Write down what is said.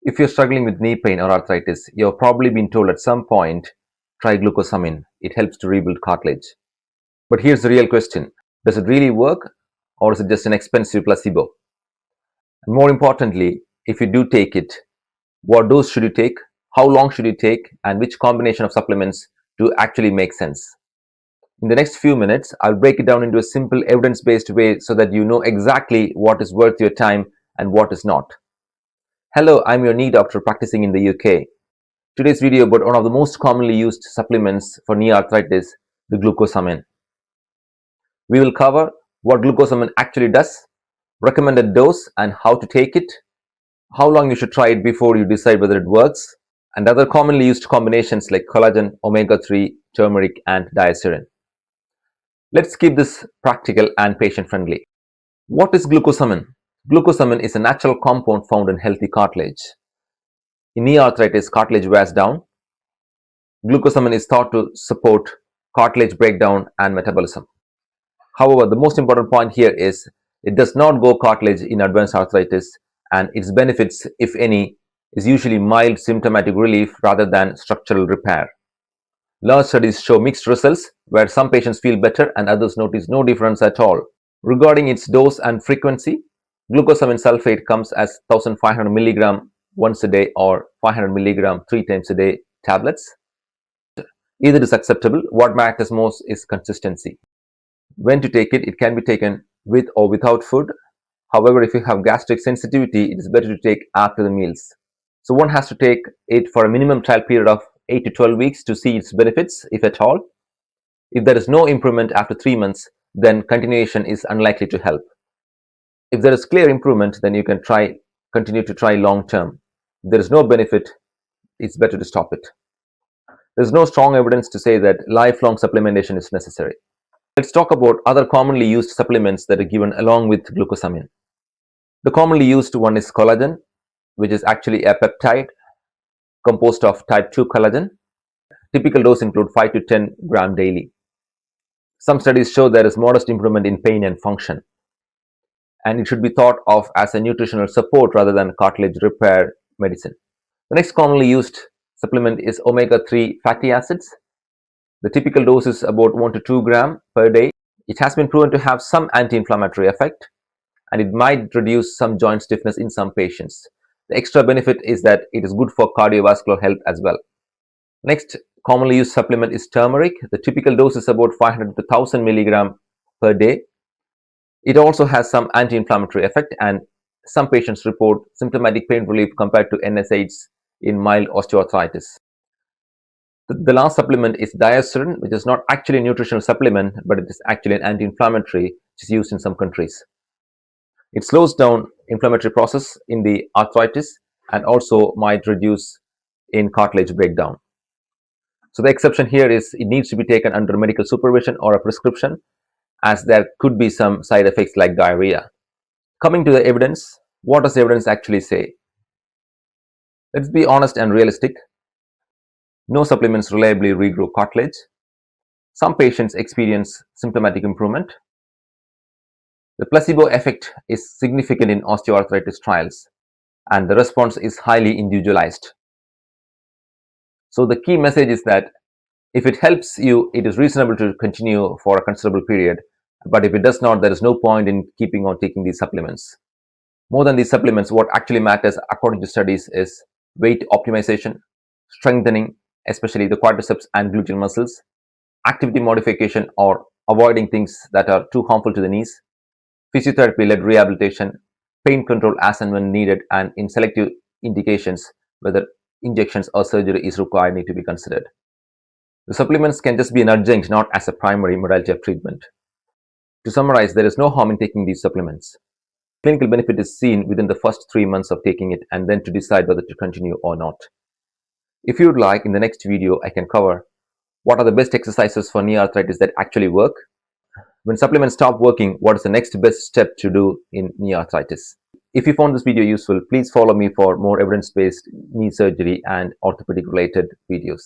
If you're struggling with knee pain or arthritis, you've probably been told at some point, try glucosamine. It helps to rebuild cartilage. But here's the real question. Does it really work, or is it just an expensive placebo? And more importantly, if you do take it, what dose should you take, how long should you take, and which combination of supplements do actually make sense? In the next few minutes, I'll break it down into a simple evidence-based way so that you know exactly what is worth your time and what is not. Hello, I'm your knee doctor practicing in the UK. Today's video about one of the most commonly used supplements for knee arthritis, the glucosamine. We will cover what glucosamine actually does, recommended dose and how to take it, how long you should try it before you decide whether it works, and other commonly used combinations like collagen, omega-3, turmeric, and diacerein. Let's keep this practical and patient-friendly. What is glucosamine? Glucosamine is a natural compound found in healthy cartilage. In knee arthritis, cartilage wears down. Glucosamine is thought to support cartilage breakdown and metabolism. However, the most important point here is it does not grow cartilage in advanced arthritis, and its benefits, if any, is usually mild symptomatic relief rather than structural repair. Large studies show mixed results, where some patients feel better and others notice no difference at all. Regarding its dose and frequency, glucosamine sulfate comes as 1500 mg once a day or 500 mg 3 times a day tablets. Either is acceptable. What matters most is consistency. When to take it, it can be taken with or without food. However, if you have gastric sensitivity, it is better to take after the meals. So one has to take it for a minimum trial period of 8 to 12 weeks to see its benefits, if at all. If there is no improvement after 3 months, then continuation is unlikely to help. If there is clear improvement, then you can continue to try long term. If there is no benefit, it's better to stop it. There is no strong evidence to say that lifelong supplementation is necessary. Let's talk about other commonly used supplements that are given along with glucosamine. The commonly used one is collagen, which is actually a peptide composed of type 2 collagen. Typical dose include 5 to 10 gram daily. Some studies show there is modest improvement in pain and function, and it should be thought of as a nutritional support rather than cartilage repair medicine. The next commonly used supplement is omega-3 fatty acids. The typical dose is about 1 to 2 gram per day. It has been proven to have some anti-inflammatory effect, and it might reduce some joint stiffness in some patients. The extra benefit is that it is good for cardiovascular health as well. Next commonly used supplement is turmeric. The typical dose is about 500 to 1000 mg per day. It also has some anti-inflammatory effect, and some patients report symptomatic pain relief compared to NSAIDs in mild osteoarthritis. The last supplement is diacerein, which is not actually a nutritional supplement, but it is actually an anti-inflammatory, which is used in some countries. It slows down inflammatory process in the arthritis and also might reduce in cartilage breakdown. So the exception here is it needs to be taken under medical supervision or a prescription, as there could be some side effects like diarrhea. Coming to the evidence, what does the evidence actually say? Let's be honest and realistic. No supplements reliably regrow cartilage. Some patients experience symptomatic improvement. The placebo effect is significant in osteoarthritis trials, and the response is highly individualized. So the key message is that if it helps you, it is reasonable to continue for a considerable period. But if it does not, there is no point in keeping on taking these supplements. More than these supplements, what actually matters according to studies is weight optimization, strengthening, especially the quadriceps and gluteal muscles, activity modification or avoiding things that are too harmful to the knees, physiotherapy-led rehabilitation, pain control as and when needed, and in selective indications, whether injections or surgery is required need to be considered. The supplements can just be an adjunct, not as a primary modality of treatment. To summarize, there is no harm in taking these supplements. Clinical benefit is seen within the first 3 months of taking it, and then to decide whether to continue or not. If you would like, in the next video, I can cover what are the best exercises for knee arthritis that actually work. When supplements stop working, what is the next best step to do in knee arthritis? If you found this video useful, please follow me for more evidence-based knee surgery and orthopedic related videos.